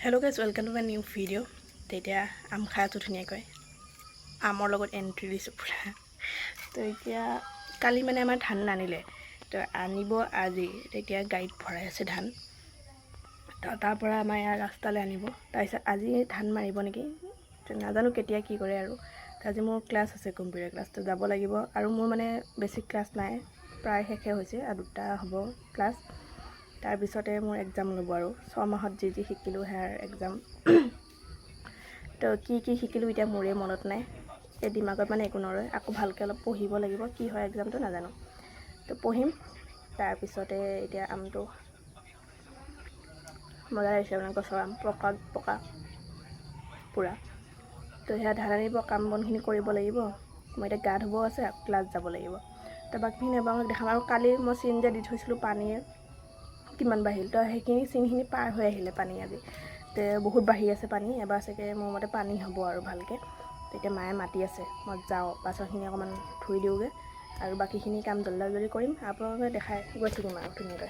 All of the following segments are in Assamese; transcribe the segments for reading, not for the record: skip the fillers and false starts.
Hello guys, welcome to my new video. Today I'm খাই আছো ধুনিয়াকৈ আমৰ লগত এন্ট্ৰি দিছো পুৰা তো এতিয়া কালি মানে আমাৰ ধান নানিলে তো আনিব আজি তেতিয়া গাইড ভৰাই আছে ধান তো তাৰ পৰা আমাৰ ইয়াৰ ৰাস্তালৈ আনিব তাৰপিছত আজি ধান মাৰিব নেকি তো নাজানো কেতিয়া কি কৰে আৰু আজি মোৰ ক্লাছ আছে কম্পিউটাৰ ক্লাছ তো যাব লাগিব আৰু মোৰ মানে বেছিক ক্লাছ নাই প্ৰায় শেষে হৈছে আৰু দুটা হ'ব ক্লাছ তাৰ পিছতে মোৰ এক্সাম ল'ব আৰু 6 মাহত যি শিকিলো হেয়াৰ এক্সাম তো কি শিকিলো এতিয়া মোৰে মনত নাই এই দিমাগত মানে একো নৰয় আকৌ ভালকৈ অলপ পঢ়িব লাগিব কি হয় এক্সামটো নাজানো তো পঢ়িম তাৰ পিছতে এতিয়া আমটো মজা হৈছে মানে গছৰ আম পকা পুৰা তো হেয়া ধান আনিব কাম বনখিনি কৰিব লাগিব মই এতিয়া গা ধুব আছে ক্লাছ যাব লাগিব তো বাকিখিনি আপোনালোকক দেখাম আৰু কালি মই চিন যে দি থৈছিলোঁ পানীৰ কিমান বাঢ়িল তো সেইখিনি চিনখিনি পাৰ হৈ আহিলে পানী আজি তে বহুত বাঢ়ি আছে পানী এবাৰ চাগে মোৰ মতে পানী হ'ব আৰু ভালকৈ তেতিয়া মায়ে মাতি আছে মই যাওঁ পাছৰখিনি অকণমান ধুই দিওঁগৈ আৰু বাকিখিনি কাম জল্দি কৰিম আপোনালোকে দেখাই গৈ থাকিম আৰু ধুনীয়াকৈ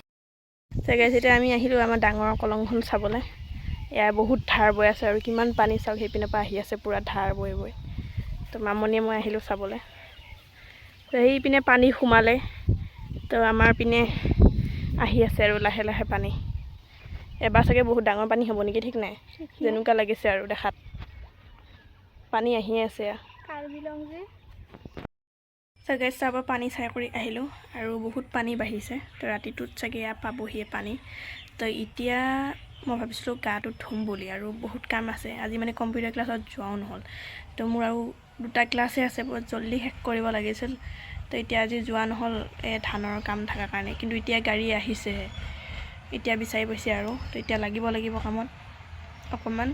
চাগে যেতিয়া আমি আহিলোঁ আমাৰ ডাঙৰ কলংখন চাবলৈ ইয়াৰ বহুত ধাৰ বৈ আছে আৰু কিমান পানী চাওক সেইপিনৰ পৰা আহি আছে পুৰা ধাৰ বৈ তো মামনিয়ে মই আহিলোঁ চাবলৈ তো সেইপিনে পানী সোমালে তো আমাৰ পিনে আহি আছে আৰু লাহে লাহে পানী এবাৰ চাগে বহুত ডাঙৰ পানী হ'ব নেকি ঠিক নাই যেনেকুৱা লাগিছে আৰু দেখাত পানী আহি আছে চাগে চাব পানী চাই কৰি আহিলোঁ আৰু বহুত পানী বাঢ়িছে তো ৰাতিটোত চাগে ইয়াত পাবহিয়ে পানী তো এতিয়া মই ভাবিছিলোঁ গাটো ধুম বুলি আৰু বহুত কাম আছে আজি মানে কম্পিউটাৰ ক্লাছত যোৱাও নহ'ল তো মোৰ আৰু দুটা ক্লাছে আছে বহুত জল্দি শেষ কৰিব লাগিছিল তো এতিয়া আজি যোৱা নহ'ল ধানৰ কাম থকাৰ কাৰণে কিন্তু এতিয়া গাড়ী আহিছেহে এতিয়া বিচাৰি পাইছে আৰু তো এতিয়া লাগিব কামত অকণমান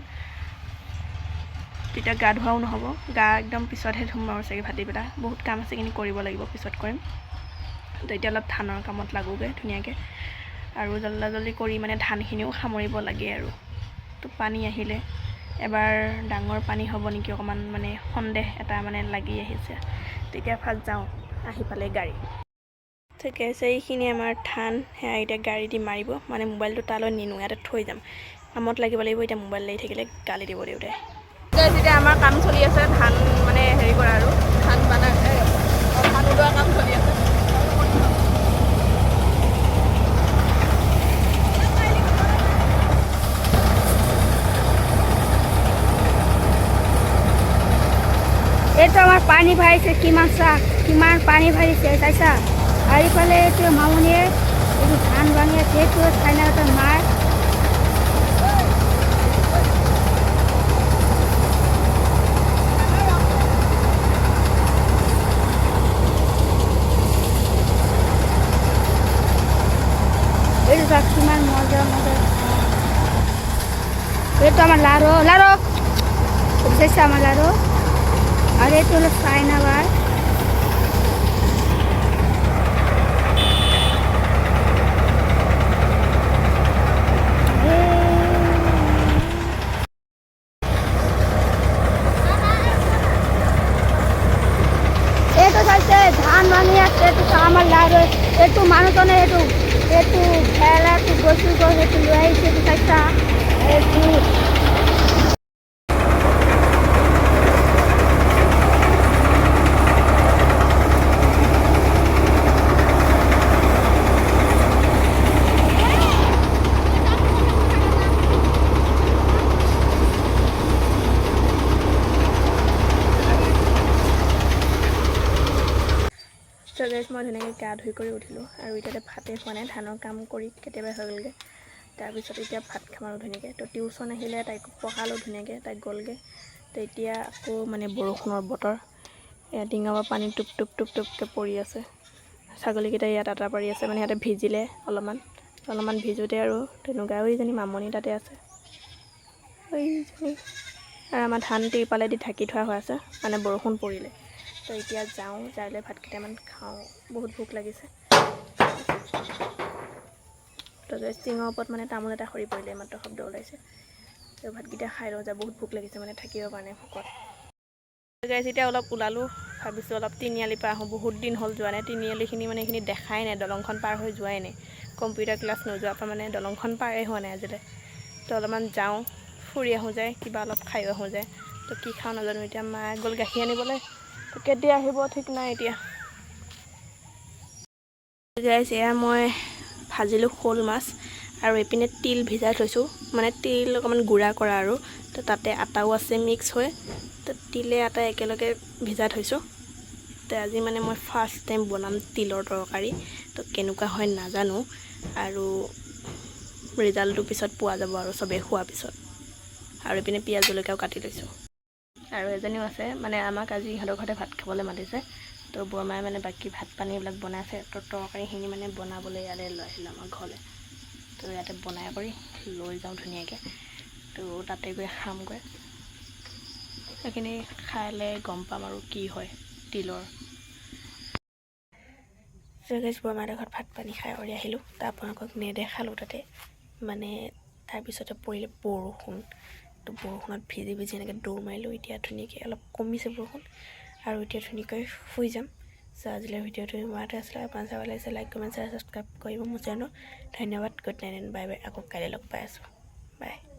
তেতিয়া গা ধোৱাও নহ'ব গা একদম পিছতহে ধুম আৰু চাগে ভাটি পেলা বহুত কাম আছে কিন্তু কৰিব লাগিব পিছত কৰিম তো এতিয়া অলপ ধানৰ কামত লাগোগৈ ধুনীয়াকৈ আৰু জল্দি কৰি মানে ধানখিনিও সামৰিব লাগে আৰু তো পানী আহিলে এবাৰ ডাঙৰ পানী হ'ব নেকি অকণমান মানে সন্দেহ এটা মানে লাগি আহিছে তেতিয়া ফাৰ্ষ্ট যাওঁ আহি পালে গাড়ী ঠিক আছে এইখিনি আমাৰ ধান সেয়া এতিয়া গাড়ী দি মাৰিব মানে মোবাইলটো তালৈ নিনো ইয়াতে থৈ যাম কামত লাগিব এতিয়া মোবাইল লাগি থাকিলে গালি দিব দেউতাই এতিয়া আমাৰ কাম চলি আছে ধান মানে হেৰি কৰা আৰু ধান বানা ধান ওলোৱা কাম চলি আছে এইটো আমাৰ পানী বাঢ়িছে কিমান পানী বাঢ়িছে চাইছা আৰু ইফালে এইটো মামনিয়ে এইটো ধান ভাঙি আছে এইটো ফাইনেলতে মাৰ এইটো চাওক কিমান মজা এইটো আমাৰ লাৰো চাইছা আমাৰ লাৰো আর এটা হলো চায়নাবার এটা চাইছে ধান ভাঙি আছে একটু আমার লাগে একটু মানুষজনে একটু খেলা একটু গোসল করে একটু লয়ে আইছে একটু চাইছা একটু তো গাইজ মই ধুনীয়াকৈ গা ধুই কৰি উঠিলোঁ আৰু এতিয়াতে ভাতেই খোৱা নাই ধানৰ কাম কৰি কেতিয়াবা হৈ গ'লগৈ তাৰপিছত এতিয়া ভাত খাম আৰু ধুনীয়াকৈ তো টিউশ্যন আহিলে তাইক পঢ়ালোঁ ধুনীয়াকৈ তাইক গ'লগৈ তো এতিয়া আকৌ মানে বৰষুণৰ বতৰ ইয়াত টিঙৰ পৰা পানী টুপকৈ পৰি আছে ছাগলীকেইটা ইয়াত আটা পাৰি আছে মানে সিহঁতে ভিজিলে অলপমান ভিজোতে আৰু তেনেকুৱা ওইজনী মামনি তাতে আছে ওইজনী আৰু আমাৰ ধান তিৰপালেদি ঢাকি থোৱা হৈ আছে মানে বৰষুণ পৰিলে তো এতিয়া যাওঁ যাইলৈ ভাত কেইটামান খাওঁ বহুত ভোক লাগিছে তো টিঙৰ ওপৰত মানে তামোল এটা সৰি পৰিলে মাত্ৰ শব্দ ওলাইছে তো ভাতকেইটা খাই লওঁ যা বহুত ভোক লাগিছে মানে থাকিব কাৰণে ভোকত গাইজ এতিয়া অলপ ওলালোঁ ভাবিছোঁ অলপ তিনিআলিৰ পৰা আহোঁ বহুত দিন হ'ল যোৱা নাই তিনিআলিখিনি মানে এইখিনি দেখাই নাই দলংখন পাৰ হৈ যোৱাই নাই কম্পিউটাৰ ক্লাছ নোযোৱাৰ পৰা মানে দলংখন পাৰেই হোৱা নাই আজিলৈ তো অলপমান যাওঁ ফুৰি আহোঁ যায়, কিবা অলপ খাই আহোঁ যায়। তো কি খাওঁ নাজানো, এতিয়া মা গ'ল গাখীৰ আনিবলৈ, তো কেতিয়া আহিব ঠিক নাই এতিয়া। গাইছ, এয়া মই ভাজিলোঁ শ'ল মাছ, আৰু এইপিনে তিল ভিজাই থৈছোঁ, মানে তিল অকণমান গুড়া কৰা আৰু। তো তাতে আটাও আছে মিক্স হৈ, তো তিলে আটা একেলগে ভিজাই থৈছোঁ। তো আজি মানে মই ফাৰ্ষ্ট টাইম বনাম তিলৰ তৰকাৰী। তো কেনেকুৱা হয় নাজানো, আৰু ৰিজাল্টটো পিছত পোৱা যাব আৰু চবেই খোৱাৰ পিছত। আৰু এইপিনে পিঁয়াজ জলকীয়াও কাটি লৈছোঁ। আৰু এজনীও আছে, মানে আমাক আজি ইহঁতৰ ঘৰতে ভাত খাবলৈ মাতিছে। তো বৰমাই মানে বাকী ভাত পানী এইবিলাক বনাইছে। তো তৰকাৰীখিনি মানে বনাবলৈ ইয়ালৈ লৈ আহিলোঁ আমাৰ ঘৰলৈ। তো ইয়াতে বনাই কৰি লৈ যাওঁ ধুনীয়াকৈ। তো তাতে গৈ খামগৈ। সেইখিনি খালে গম পাম আৰু কি হয় তিলৰ। বৰমাহঁতৰ ঘৰত ভাত পানী খাই কৰি আহিলোঁ। তো আপোনালোকক নেদেখালোঁ তাতে, মানে তাৰপিছতে পৰিলে বৰষুণ। তো বৰষুণত ভিজি ভিজি এনেকৈ দৌৰ মাৰিলোঁ। এতিয়া ধুনীয়াকৈ অলপ কমিছে বৰষুণ, আৰু এতিয়া ধুনীয়াকৈ শুই যাম। চ' আজিলৈ ভিডিঅ'টো ইমানতে আছিলে। আপোনাৰ চাব লাগিছে লাইক কমেণ্ট শ্বেয়াৰ ছাবস্ক্ৰাইব কৰিব মোৰ চেনেল। ধন্যবাদ। Good night and bye bye. আকৌ কাইলৈ লগ পাই আছোঁ। বাই।